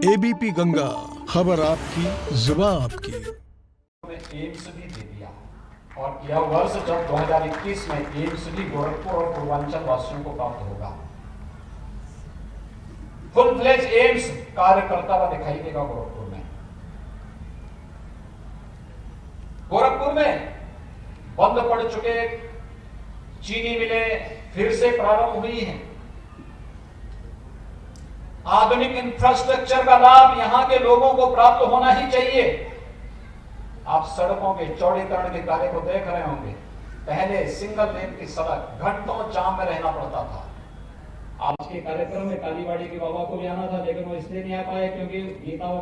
ABP Ganga, खबर आपकी, जुबान आपकी। एम्स भी दे दिया और यह वर्ष जब 2021 में एम्स भी गोरखपुर और पूर्वांचल वासियों को प्राप्त होगा। फुल फ्लेज एम्स कार्य करता हुआ दिखाई देगा गोरखपुर में। गोरखपुर में बंद पड़ चुके चीनी मिलें फिर से प्रारंभ हुई हैं। आधुनिक इंफ्रास्ट्रक्चर का लाभ यहां के लोगों को प्राप्त होना ही चाहिए। आप सड़कों के चौड़ीकरण के कार्य को देख रहे होंगे। पहले सिंगल लेन की सड़क घंटों जाम में रहना पड़ता था। आज के कार्यक्रम में कालीबाड़ी के बाबा को भी आना था, लेकिन वो इसलिए नहीं आ पाए क्योंकि गीता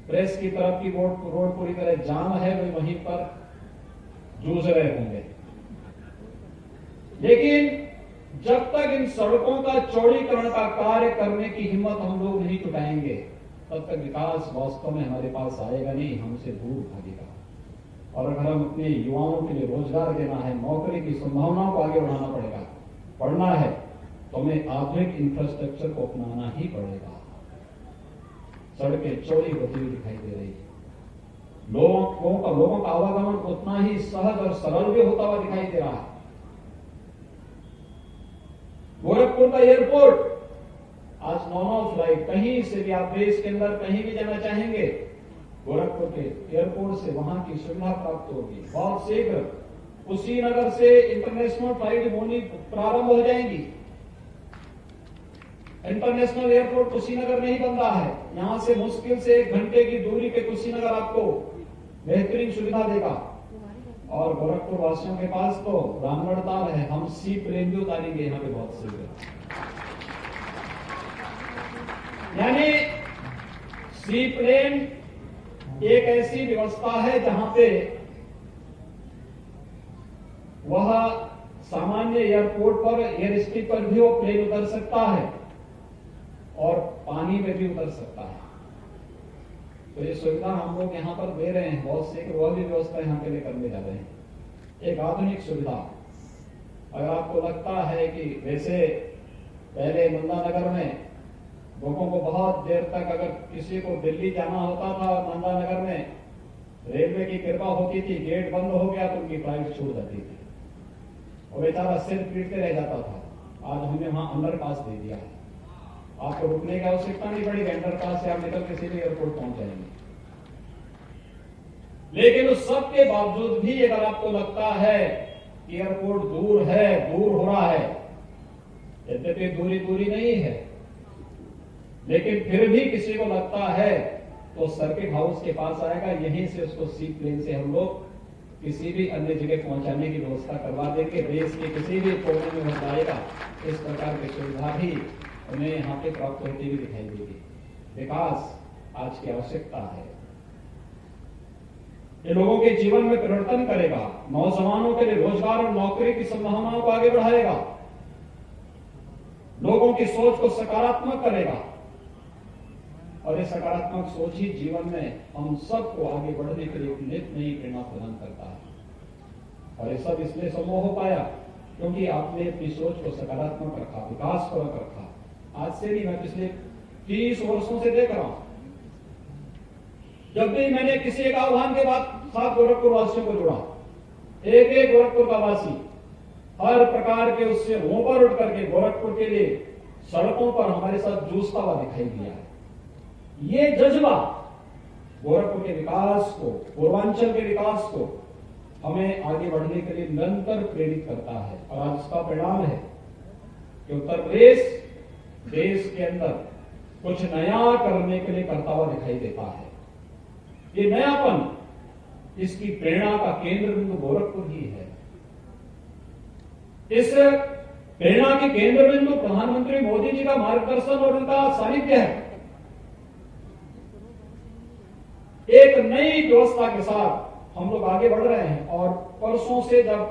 प्रेस की तरफ की रोड पूरी तरह जाम है, वे वहीं पर जूझ रहे होंगे। लेकिन जब तक इन सड़कों का चौड़ीकरण का कार्य करने की हिम्मत हम लोग नहीं जुटाएंगे, तब तक विकास वास्तव में हमारे पास आएगा नहीं, हमसे दूर भागेगा। और अगर हम अपने युवाओं के लिए रोजगार देना है, नौकरी की संभावनाओं को आगे बढ़ाना पड़ेगा, पढ़ना है, तो हमें आधुनिक इंफ्रास्ट्रक्चर को अपनाना ही पड़ेगा। सड़कें चौड़ी होती हुई दिखाई दे रही है। लोगों का आवागमन उतना ही सहज और सरल भी होता हुआ दिखाई दे रहा है। गोरखपुर का एयरपोर्ट आज 9 फ्लाइट, कहीं से भी आप देश के अंदर कहीं भी जाना चाहेंगे, गोरखपुर के एयरपोर्ट से वहां की सुविधा प्राप्त होगी। बहुत शीघ्र कुशीनगर से इंटरनेशनल फ्लाइट होनी प्रारंभ हो जाएंगी। इंटरनेशनल एयरपोर्ट कुशीनगर में ही बन रहा है। यहां से मुश्किल से 1 घंटे की दूरी पे कुशीनगर आपको बेहतरीन सुविधा देगा। और गोरखपुर वासियों के पास तो रामगढ़ ताल है, हम सी प्लेन भी उतारेंगे यहां पे बहुत शीघ्र। यानी सी प्लेन एक ऐसी व्यवस्था है जहां पे वह सामान्य एयरपोर्ट पर, एयर स्ट्रिप पर भी वो प्लेन उतर सकता है और पानी में भी उतर सकता है। तो ये सुविधा हम लोग यहां पर दे रहे हैं, बहुत शीघ्र वह भी व्यवस्था यहां के लिए करने जा रहे हैं। एक आधुनिक सुविधा। अगर आपको लगता है कि वैसे पहले नंदानगर में लोगों को बहुत देर तक अगर किसी को दिल्ली जाना होता था और नंदानगर में रेलवे की कृपा होती थी, गेट बंद हो गया तो उनकी फ्लाइट छूट जाती थी और बेचारा सिर पीटते रह जाता था। आज हमने वहां अंडरपास दे दिया है, आपको रुकने की आवश्यकता नहीं पड़ेगी, अंडरपास से आप निकल के सीधे एयरपोर्ट पहुंच जाएंगे। लेकिन उस सब के बावजूद भी अगर आपको लगता है कि एयरपोर्ट दूर है, दूर हो रहा है, यद्यपि दूरी नहीं है, लेकिन फिर भी किसी को लगता है तो सर्किट हाउस के पास आएगा, यहीं से उसको सी प्लेन से हम लोग किसी भी अन्य जगह पहुंचाने की व्यवस्था करवा देंगे। देश के किसी भी कोने में हो जाएगा, इस प्रकार की सुविधा भी उन्हें यहाँ पे प्राप्त होती हुई दिखाई देगी। विकास आज की आवश्यकता है। ये लोगों के जीवन में परिवर्तन करेगा, नौजवानों के लिए रोजगार और नौकरी की संभावनाओं को आगे बढ़ाएगा, लोगों की सोच को सकारात्मक करेगा और ये सकारात्मक सोच ही जीवन में हम सबको आगे बढ़ने के लिए एक नई प्रेरणा प्रदान करता है। और ये सब इसलिए संभव हो पाया क्योंकि आपने अपनी सोच को सकारात्मक रखा, विकास परक रखा। आज से नहीं, मैं पिछले 30 वर्षों से देख रहा हूं, जब भी मैंने किसी एक आह्वान के साथ गोरखपुर वासियों को जुड़ा, एक गोरखपुर का वासी हर प्रकार के उससे ऊपर उठ करके गोरखपुर के लिए सड़कों पर हमारे साथ जूझता हुआ दिखाई दिया है। ये जज्बा गोरखपुर के विकास को, पूर्वांचल के विकास को हमें आगे बढ़ने के लिए निरंतर प्रेरित करता है। और आज इसका परिणाम है कि उत्तर प्रदेश देश के अंदर कुछ नया करने के लिए करता हुआ दिखाई देता है। ये नयापन, इसकी प्रेरणा का केंद्र बिंदु गोरखपुर ही है। इस प्रेरणा के केंद्र बिंदु प्रधानमंत्री मोदी जी का मार्गदर्शन और उनका सानिध्य है। एक नई व्यवस्था के साथ हम लोग आगे बढ़ रहे हैं और परसों से जब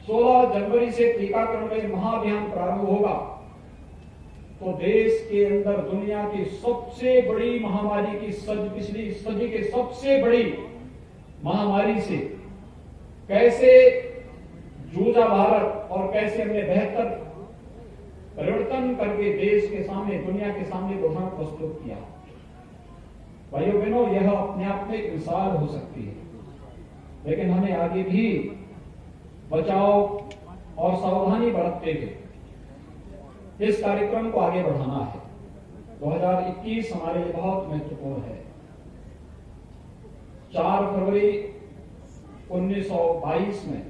16 जनवरी से टीकाकरण का महाअभियान प्रारंभ होगा तो देश के अंदर दुनिया की सबसे बड़ी महामारी की पिछली सदी के सबसे बड़ी महामारी से कैसे जूझा भारत और कैसे हमने बेहतर परिवर्तन करके देश के सामने, दुनिया के सामने उदाहरण प्रस्तुत किया। भाइयों बहनों, यह अपने आप में एक मिसाल हो सकती है, लेकिन हमें आगे भी बचाव और सावधानी बरतते हुए इस कार्यक्रम को आगे बढ़ाना है। 2021 हमारे लिए बहुत महत्वपूर्ण है। 4 फरवरी 1922 में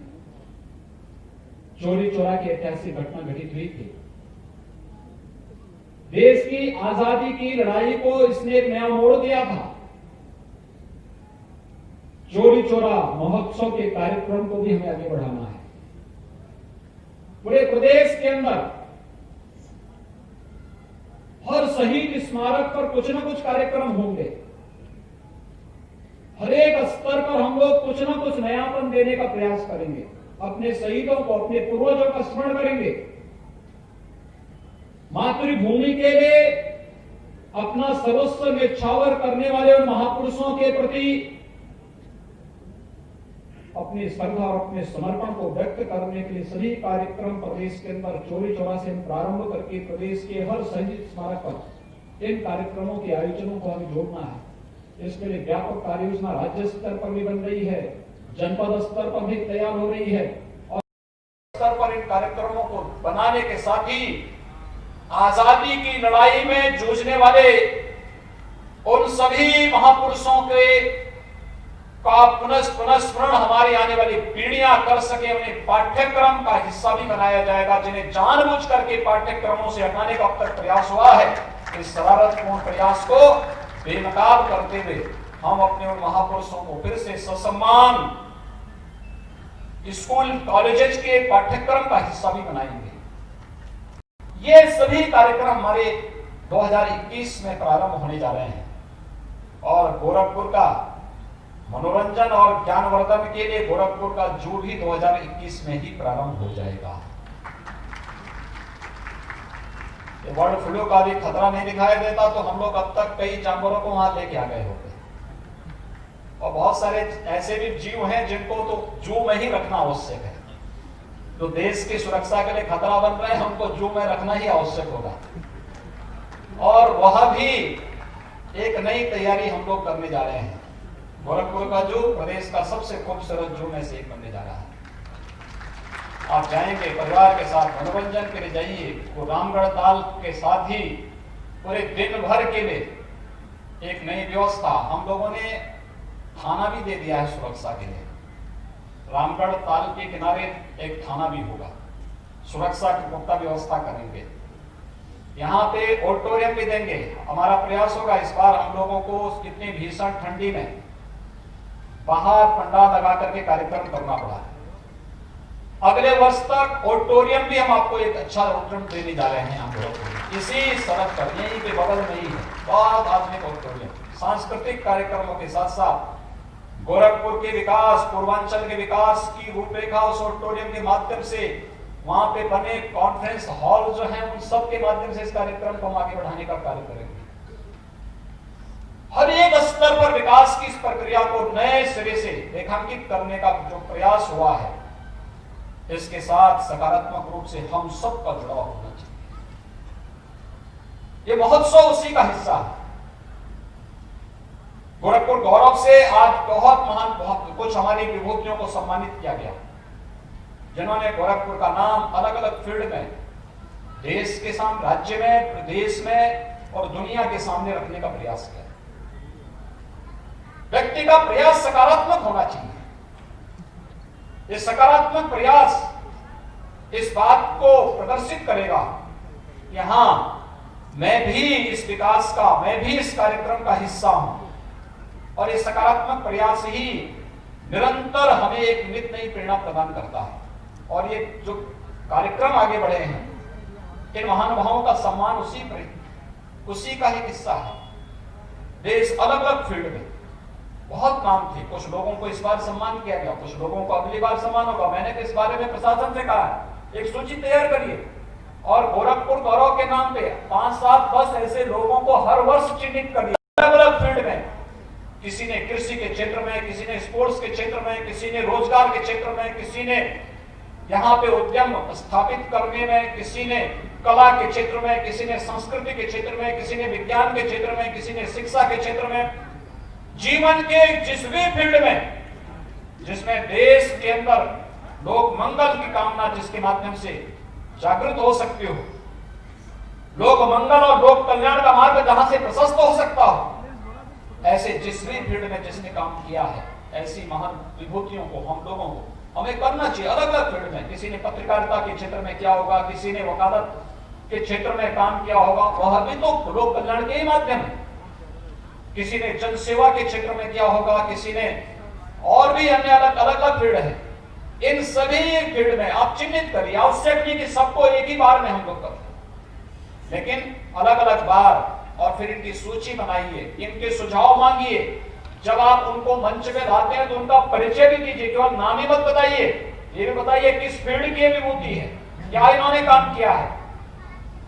चौरी चौरा की ऐतिहासिक घटना घटित हुई थी। देश की आजादी की लड़ाई को इसने एक नया मोड़ दिया था। चौरी चौरा महोत्सव के कार्यक्रम को भी हमें आगे बढ़ाना है। पूरे प्रदेश के अंदर हर शहीद स्मारक पर कुछ न कुछ कार्यक्रम होंगे। हर एक स्तर पर हम लोग कुछ न कुछ नयापन देने का प्रयास करेंगे। अपने शहीदों को, अपने पूर्वजों का स्मरण करेंगे। मातृभूमि के लिए अपना सर्वस्व न्यौछावर करने वाले उन महापुरुषों के प्रति अपनी श्रद्धा और अपने समर्पण को व्यक्त करने के लिए सभी कार्यक्रम प्रदेश के अंदर चौरी चौरा से प्रारंभ करके प्रदेश के हर शहीद स्मारक पर इन कार्यक्रमों के आयोजनों को हमें जोड़ना है। इसके लिए व्यापक कार्य योजना राज्य स्तर पर भी बन रही है, जनपद स्तर पर भी तैयार हो रही है और स्तर पर इन कार्यक्रमों को बनाने के साथ ही आजादी की लड़ाई में जूझने वाले उन सभी महापुरुषों के का पुनस्मरण हमारी आने वाली पीढ़ियां कर सके, उन्हें पाठ्यक्रम का हिस्सा भी बनाया जाएगा। जिन्हें जानबूझ करके पाठ्यक्रमों से हटाने का अब तक प्रयास हुआ है, इस शरारतपूर्ण प्रयास को बेनकाब करते हुए हम अपने उन महापुरुषों को फिर से ससम्मान स्कूल कॉलेजेस के पाठ्यक्रम का हिस्सा भी बनाएंगे। ये सभी कार्यक्रम हमारे 2021 में प्रारंभ होने जा रहे हैं और गोरखपुर का मनोरंजन और ज्ञानवर्धन के लिए गोरखपुर का जू भी 2021 में ही प्रारंभ हो जाएगा। बर्ड फ्लू का भी खतरा नहीं दिखाई देता तो हम लोग अब तक कई जानवरों को वहां लेके आ गए होते और बहुत सारे ऐसे भी जीव हैं जिनको तो जू में ही रखना आवश्यक है। जो देश की सुरक्षा के लिए खतरा बन रहे हैं उनको जू में रखना ही आवश्यक होगा और वह भी एक नई तैयारी हम लोग करने जा रहे हैं। गोरखपुर का जू प्रदेश का सबसे खूबसूरत जू में से एक बनने जा रहा है। आप जाएंगे परिवार के साथ मनोरंजन के लिए जाइए तो रामगढ़ ताल के साथ ही पूरे दिन भर के लिए एक नई व्यवस्था हम लोगों ने थाना भी दे दिया है सुरक्षा के लिए। रामगढ़ ताल के किनारे एक थाना भी होगा, सुरक्षा की पुख्ता व्यवस्था करेंगे। यहाँ पे ऑडिटोरियम भी देंगे। हमारा प्रयास होगा इस बार हम लोगों को कितनी भीषण ठंडी में बाहर पंडाल लगा करके कार्यक्रम करना पड़ा। अगले वर्ष तक ऑडिटोरियम भी हम आपको एक अच्छा ऑडिटोरियम देने जा रहे हैं। हम लोग इसी सड़क पर यहीं पे बगल में ही है, बहुत आधुनिक ऑडिटोरियम। सांस्कृतिक कार्यक्रमों के साथ साथ गोरखपुर के विकास, पूर्वांचल के विकास की रूपरेखा उस ऑडिटोरियम के माध्यम से, वहां पे बने कॉन्फ्रेंस हॉल जो हैं उन सब के माध्यम से इस कार्यक्रम को हम आगे बढ़ाने का कार्य करेंगे। हर एक स्तर पर विकास की इस प्रक्रिया को नए सिरे से रेखांकित करने का जो प्रयास हुआ है, इसके साथ सकारात्मक रूप से हम सबका जुड़ाव होना चाहिए। ये महोत्सव उसी का हिस्सा है। गोरखपुर गौरव से आज बहुत कुछ हमारी विभूतियों को सम्मानित किया गया, जिन्होंने गोरखपुर का नाम अलग अलग फील्ड में देश के सामने, राज्य में, प्रदेश में और दुनिया के सामने रखने का प्रयास किया। व्यक्ति का प्रयास सकारात्मक होना चाहिए। ये सकारात्मक प्रयास इस बात को प्रदर्शित करेगा कि हां, मैं भी इस विकास का, मैं भी इस कार्यक्रम का हिस्सा हूं और ये सकारात्मक प्रयास ही निरंतर हमें एक नित नई प्रेरणा प्रदान करता है। और ये जो कार्यक्रम आगे बढ़े हैं, इन महानुभावों का सम्मान उसी का ही हिस्सा है। देश अलग अलग फील्ड में बहुत नाम थे। कुछ लोगों को इस बार सम्मान किया गया, कुछ लोगों को अगली बार सम्मान होगा। मैंने तो इस बारे में प्रशासन से कहा है, एक सूची तैयार करिए और गोरखपुर गौरव के नाम पे 5-7 10 ऐसे लोगों को हर वर्ष चिन्हित करिए, अलग अलग फील्ड में। किसी ने कृषि के क्षेत्र में, किसी ने स्पोर्ट्स के क्षेत्र में, किसी ने रोजगार के क्षेत्र में, किसी ने यहाँ पे उद्यम स्थापित करने में, किसी ने कला के क्षेत्र में, किसी ने संस्कृति के क्षेत्र में, किसी ने विज्ञान के क्षेत्र में, किसी ने शिक्षा के क्षेत्र में, जीवन के जिस भी फील्ड में जिसमें देश के अंदर लोक मंगल की कामना जिसके माध्यम से जागृत हो सकती हो, लोक मंगल और लोक कल्याण का मार्ग जहां से प्रशस्त हो सकता हो, ऐसे जिस भी फील्ड में जिसने काम किया है, ऐसी महान विभूतियों को हम लोगों को हमें करना चाहिए। अलग अलग फील्ड में, किसी ने पत्रकारिता के क्षेत्र में किया होगा, किसी ने वकालत के क्षेत्र में काम किया होगा, वह भी तो लोक कल्याण के ही माध्यम है। किसी ने जन सेवा के क्षेत्र में किया होगा, किसी ने और भी अन्य अलग अलग फील्ड है। इन सभी फील्ड में आप चिन्हित करिए, आवश्यक नहीं कि सबको एक ही बार में हम लोग करें, लेकिन अलग अलग बार, और फिर इनकी सूची बनाइए, इनके सुझाव मांगिए। जब आप उनको मंच पे लाते हैं तो उनका परिचय भी कीजिए, केवल नाम ही मत बताइए, ये भी बताइए किस फील्ड की विभूति है, क्या इन्होंने काम किया है,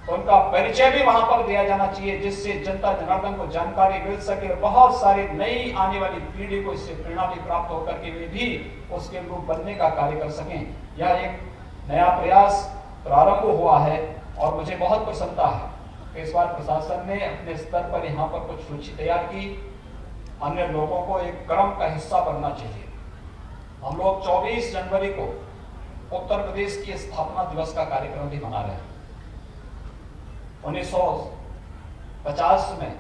तो उनका परिचय भी वहां पर दिया जाना चाहिए, जिससे जनता जनार्दन को जानकारी मिल सके और बहुत सारी नई आने वाली पीढ़ी को इससे प्रेरणा भी प्राप्त होकर के वे भी उसके अनुरूप बनने का कार्य कर सकें। यह एक नया प्रयास प्रारंभ हुआ है और मुझे बहुत प्रसन्नता है कि इस बार प्रशासन ने अपने स्तर पर यहाँ पर कुछ सूची तैयार की। अन्य लोगों को एक क्रम का हिस्सा बनना चाहिए। हम लोग 24 जनवरी को उत्तर प्रदेश की स्थापना दिवस का कार्यक्रम भी मना रहे हैं। 1950 में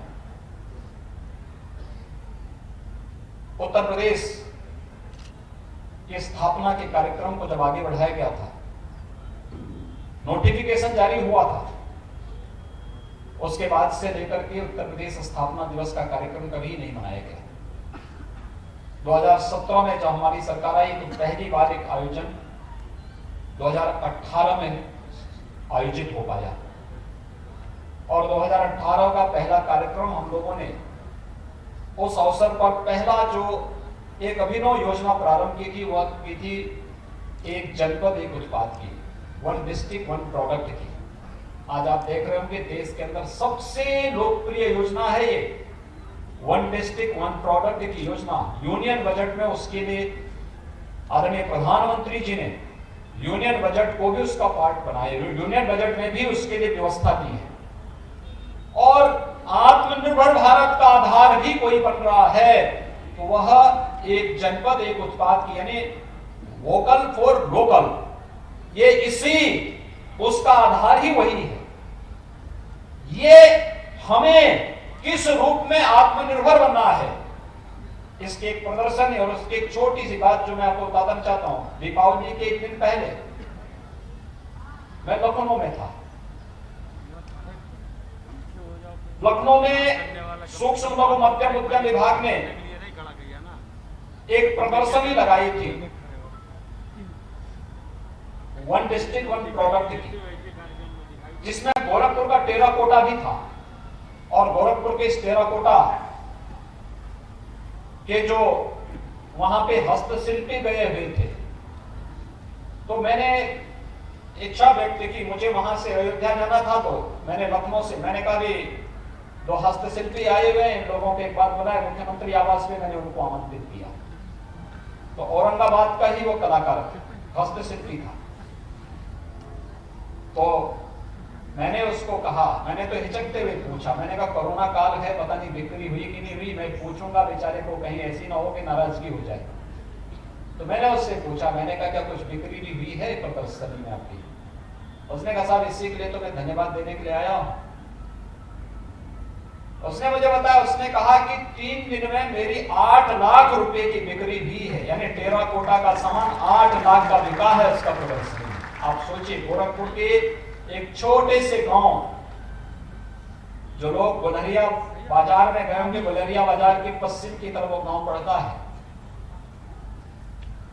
उत्तर प्रदेश की स्थापना के कार्यक्रम को जब आगे बढ़ाया गया था, नोटिफिकेशन जारी हुआ था, उसके बाद से लेकर के उत्तर प्रदेश स्थापना दिवस का कार्यक्रम कभी नहीं मनाया गया। 2017 में जब हमारी सरकार आई तो पहली बार एक आयोजन 2018 में आयोजित हो पाया और 2018 का पहला कार्यक्रम हम लोगों ने उस अवसर पर पहला जो एक अभिनव योजना प्रारंभ की थी वह की थी एक जनपद एक उत्पाद की, वन डिस्ट्रिक्ट वन प्रोडक्ट की। आज आप देख रहे होंगे देश के अंदर सबसे लोकप्रिय योजना है ये वन डिस्ट्रिक्ट वन प्रोडक्ट की योजना। यूनियन बजट में उसके लिए आदरणीय प्रधानमंत्री जी ने यूनियन बजट को भी उसका पार्ट बनाया, यूनियन बजट में भी उसके लिए व्यवस्था की है। और आत्मनिर्भर भारत का आधार भी कोई बन रहा है तो वह एक जनपद एक उत्पाद की, यानी वोकल फॉर लोकल, ये इसी उसका आधार ही वही है। ये हमें किस रूप में आत्मनिर्भर बनना है, इसके एक प्रदर्शन है। और उसकी एक छोटी सी बात जो मैं आपको बताना चाहता हूं, दीपावली के एक दिन पहले मैं लखनऊ में था। लखनऊ में सूक्ष्म लघु मध्यम उद्यम विभाग ने एक प्रदर्शनी लगाई थी वन डिस्ट्रिक्ट वन प्रोडक्ट की, जिसमें गोरखपुर का टेराकोटा भी था। और गोरखपुर के इस टेराकोटा के जो वहां पे हस्तशिल्पी गए हुए थे, तो मैंने इच्छा व्यक्त की, मुझे वहां से अयोध्या जाना था, तो मैंने लखनऊ से मैंने कहा भी दो हस्तशिल्पी आए हुए, इन लोगों के एक बात बुलाए मुख्यमंत्री आवास में, मैंने उनको आमंत्रित किया। तो औरंगाबाद का ही वो कलाकार हस्तशिल्पी था। तो मैंने उसको कहा, मैंने तो हिचकते हुए पूछा, मैंने कहा कोरोना काल है, पता नहीं बिक्री हुई कि नहीं हुई, मैं पूछूंगा बेचारे को, कहीं ऐसी ना हो कि नाराजगी हो जाए। तो मैंने उससे पूछा, मैंने कहा क्या कुछ बिक्री भी हुई है प्रदर्शनी में आपकी? उसने कहा साहब इसी के लिए तो मैं धन्यवाद देने के लिए आया हूं। उसने मुझे बताया, उसने कहा कि 3 दिन में मेरी 8 लाख रुपए की बिक्री भी है, यानी टेराकोटा का सामान 8 लाख का बिका है उसका प्रदर्शनी। आप सोचिए, गोरखपुर के एक छोटे से गांव, जो लोग गुलरिया बाजार में गए होंगे, गुलरिया बाजार के पश्चिम की तरफ वो गांव पड़ता है,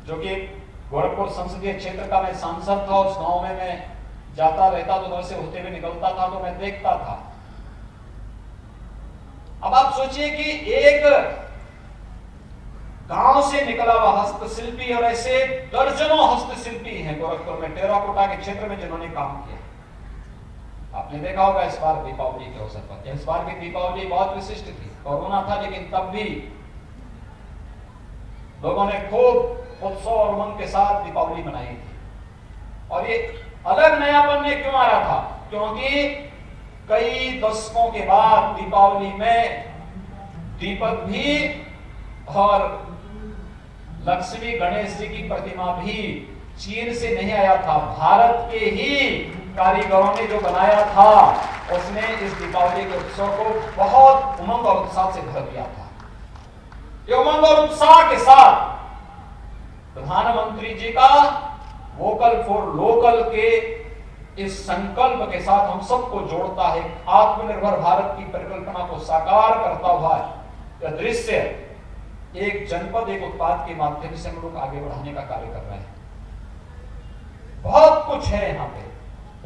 जो कि गोरखपुर संसदीय क्षेत्र का मैं सांसद था। उस गांव में मैं जाता रहता, तो उधर से होते हुए निकलता था, तो मैं देखता था। अब आप सोचिए कि एक गांव से निकला हुआ हस्तशिल्पी, और ऐसे दर्जनों हस्तशिल्पी हैं गोरखपुर में टेराकोटा के क्षेत्र में जिन्होंने काम किया। आपने देखा होगा इस बार दीपावली के अवसर पर, इस बार की दीपावली बहुत विशिष्ट थी, कोरोना था लेकिन तब भी लोगों ने खूब उत्सव और उमंग के साथ दीपावली मनाई थी। और ये अलग नयापन में क्यों आ रहा था? क्योंकि कई दशकों के बाद दीपावली में दीपक भी और लक्ष्मी गणेश जी की प्रतिमा भी चीन से नहीं आया था, भारत के ही कारीगरों ने जो बनाया था उसने इस दीपावली के उत्सव को बहुत उमंग और उत्साह से भर दिया था। ये उमंग और उत्साह के साथ प्रधानमंत्री जी का वोकल फॉर लोकल के इस संकल्प के साथ हम सबको जोड़ता है। आत्मनिर्भर भारत की परिकल्पना को साकार करता हुआ यह दृश्य एक जनपद एक उत्पाद के माध्यम से हम लोग आगे बढ़ाने का कार्य कर रहे हैं। बहुत कुछ है यहाँ पे,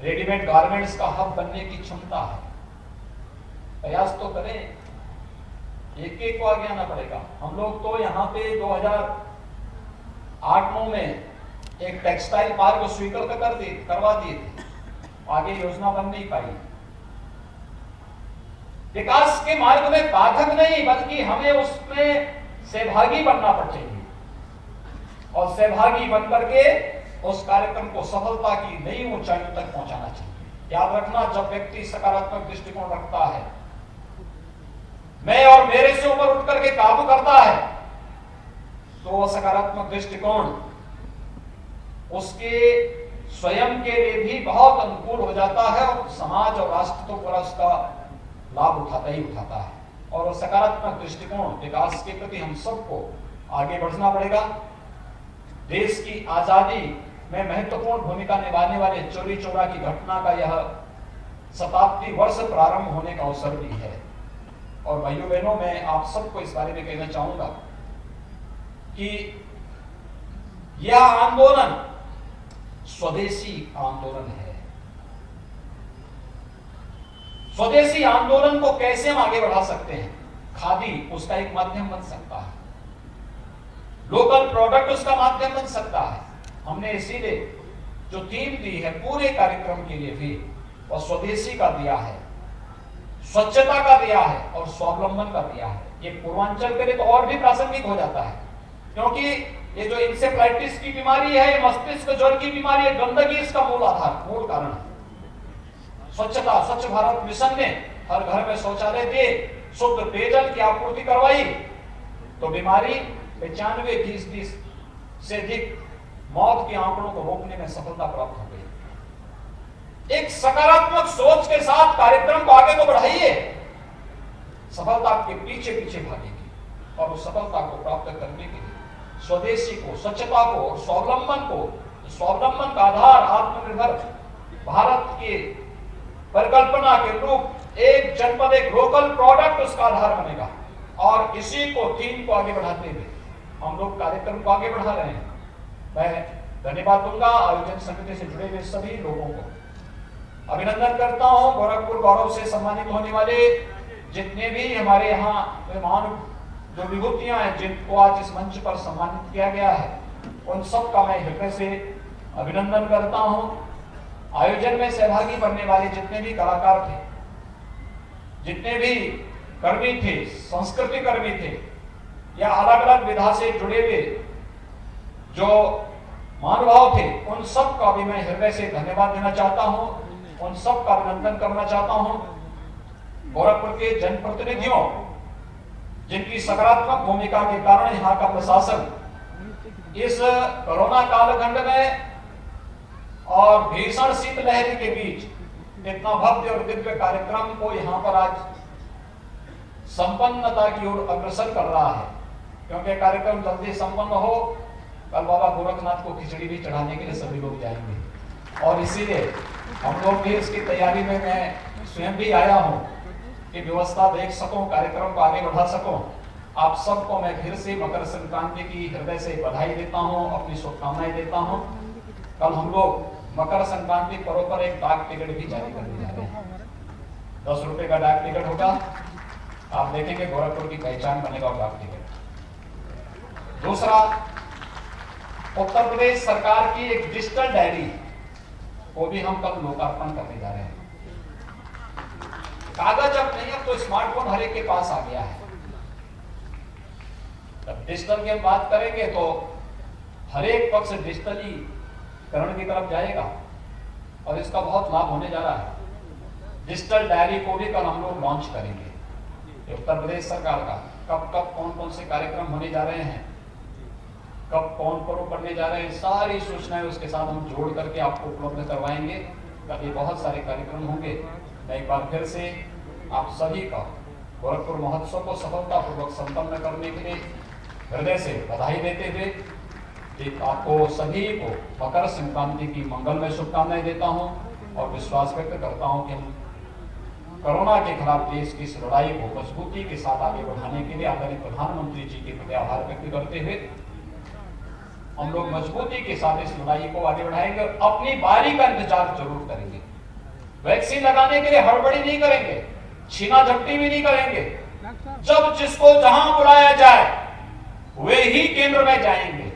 रेडीमेड गारमेंट्स का हब बनने की क्षमता है। प्रयास तो करें, एक एक को आगे आना पड़ेगा। हम लोग तो यहाँ पे 2008-9 में एक टेक्सटाइल पार्क स्वीकृत करवा दिए थे, आगे योजना बन नहीं पाई। विकास के मार्ग में बाधक नहीं बल्कि हमें उसमें सहभागी बनना चाहिए और सहभागी बनकर के उस कार्यक्रम को सफलता की नई ऊंचाइयों तक पहुंचाना चाहिए। याद रखना, जब व्यक्ति सकारात्मक दृष्टिकोण रखता है, मैं और मेरे से ऊपर उठ करके काबू करता है, तो वह सकारात्मक दृष्टिकोण उसके स्वयं के लिए भी बहुत अनुकूल हो जाता है और समाज और राष्ट्र तो पूरा उसका लाभ उठाता ही उठाता है। और वो सकारात्मक दृष्टिकोण विकास के प्रति हम सबको आगे बढ़ना पड़ेगा। देश की आजादी में महत्वपूर्ण भूमिका निभाने वाले चोरी चौरा की घटना का यह शताब्दी वर्ष प्रारंभ होने का अवसर भी है। और भाइयों बहनों, मैं आप सबको इस बारे में कहना चाहूंगा कि यह आंदोलन स्वदेशी आंदोलन है। स्वदेशी आंदोलन को कैसे हम आगे बढ़ा सकते हैं? खादी उसका एक माध्यम बन सकता है, लोकल प्रोडक्ट उसका माध्यम बन सकता है। हमने इसीलिए जो थीम दी है पूरे कार्यक्रम के लिए भी और स्वदेशी का दिया है, स्वच्छता का दिया है और स्वावलंबन का दिया है। ये पूर्वांचल के लिए तो और भी प्रासंगिक हो जाता है, क्योंकि ये जो इंसेफ्लाइटिस की बीमारी है, ये मस्तिष्क ज्वर की बीमारी है, गंदगी इसका मूल कारण है। स्वच्छता, स्वच्छ भारत मिशन ने हर घर में शौचालय दिए, शुद्ध पेयजल की आपूर्ति करवाई, तो बीमारी 95% से अधिक मौत के आंकड़ों को रोकने में सफलता प्राप्त हो गई। एक सकारात्मक सोच के साथ कार्यक्रम को आगे को बढ़ाइए, सफलता के पीछे पीछे भागेगी। और उस सफलता को प्राप्त करने के लिए स्वदेशी को, स्वच्छता को और स्वावलंबन का आधार आत्मनिर्भर भारत के परिकल्पना के रूप एक जनपद एक लोकल प्रोडक्ट उसका आधार बनेगा। और इसी को थीम को आगे बढ़ाते हुए हम लोग कार्यक्रम को आगे बढ़ा रहे हैं। मैं धन्यवाद दूंगा आयोजन समिति से जुड़े हुए सभी लोगों को, अभिनंदन करता हूं। गोरखपुर गौरव से सम्मानित होने वाले जितने भी हमारे यहाँ मेहमान जो विभूतियां हैं, जिनको आज इस मंच पर सम्मानित किया गया है, उन सब का मैं हृदय से अभिनंदन करता हूं। आयोजन में सहभागी बनने वाले जितने भी कलाकार थे, जितने भी कर्मी थे, संस्कृति कर्मी थे या अलग अलग विधा से जुड़े हुए जो महानुभाव थे, उन सब का भी मैं हृदय से धन्यवाद देना चाहता हूं, उन सब का अभिनंदन करना चाहता हूं। गोरखपुर के जनप्रतिनिधियों, जिनकी सकारात्मक भूमिका के कारण यहाँ का प्रशासन इस कोरोना कालखंड में और भीषण शीतलहर के बीच इतना भव्य और दिव्य कार्यक्रम को यहाँ पर आज संपन्नता की ओर अग्रसर कर रहा है, क्योंकि कार्यक्रम जल्दी संपन्न हो, कल बाबा गोरखनाथ को खिचड़ी भी चढ़ाने के लिए सभी लोग जाएंगे। और इसीलिए हम लोग भी इसकी तैयारी में मैं स्वयं भी आया हूँ कि व्यवस्था देख सकूं, कार्यक्रम को आगे बढ़ा सकूं। आप सबको मैं फिर से मकर संक्रांति की हृदय से बधाई देता हूं, अपनी शुभकामनाएं देता हूं। कल हम लोग मकर संक्रांति पर्व पर एक डाक टिकट भी जारी करने जा रहे हैं। 10 रुपए का डाक टिकट होगा, आप देखेंगे गोरखपुर की पहचान बनेगा डाक टिकट। दूसरा, उत्तर प्रदेश सरकार की एक डिजिटल डायरी को भी हम कल लोकार्पण करने जा रहे हैं। कागज अब नहीं, अब तो स्मार्टफोन हर एक के पास आ गया है। जब डिजिटल की हम बात करेंगे तो हर एक पक्ष डिजिटलीकरण की तरफ जाएगा और इसका बहुत लाभ होने जा रहा है। डिजिटल डायरी को भी कल हम लोग लॉन्च करेंगे। ये उत्तर प्रदेश सरकार का कब कब कौन कौन से कार्यक्रम होने जा रहे हैं, कब कौन पर्व पढ़ने जा रहे हैं, सारी सूचनाएं उसके साथ हम जोड़ करके आपको उपलब्ध करवाएंगे। कल ये बहुत सारे कार्यक्रम होंगे। मैं एक बार फिर से आप सभी का गोरखपुर महोत्सव को सफलतापूर्वक संपन्न करने के लिए हृदय से बधाई देते हुए एक आपको सभी को मकर संक्रांति की मंगलमय शुभकामनाएं देता हूं और विश्वास व्यक्त करता हूं कि हम कोरोना के खिलाफ देश की इस लड़ाई को मजबूती के साथ आगे बढ़ाने के लिए आदरणीय प्रधानमंत्री जी के प्रति आभार व्यक्त करते हुए हम लोग मजबूती के साथ इस लड़ाई को आगे बढ़ाएंगे और अपनी बारी का इंतजार जरूर करेंगे। वैक्सीन लगाने के लिए हड़बड़ी नहीं करेंगे, छीना झपटी भी नहीं करेंगे। जब जिसको जहां बुलाया जाए वे ही केंद्र में जाएंगे।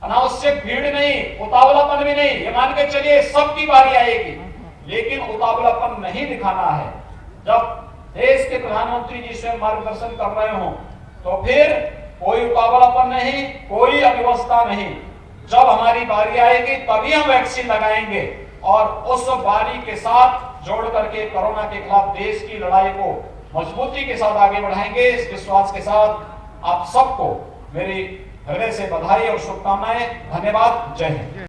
अनावश्यक भीड़ नहीं, उतावलापन भी नहीं। ये मान के चलिए सबकी बारी आएगी, लेकिन उतावलापन नहीं दिखाना है। जब देश के प्रधानमंत्री जी स्वयं मार्गदर्शन कर रहे हो तो फिर कोई उतावलापन नहीं, कोई अव्यवस्था नहीं। जब हमारी बारी आएगी तभी हम वैक्सीन लगाएंगे और उस बारी के साथ जोड़ करके कोरोना के खिलाफ देश की लड़ाई को मजबूती के साथ आगे बढ़ाएंगे। इस विश्वास के साथ आप सबको मेरी हृदय से बधाई और शुभकामनाएं। धन्यवाद। जय हिंद।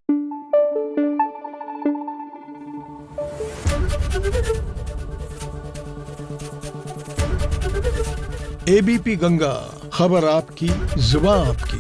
एबीपी गंगा, खबर आपकी, जुबान आपकी।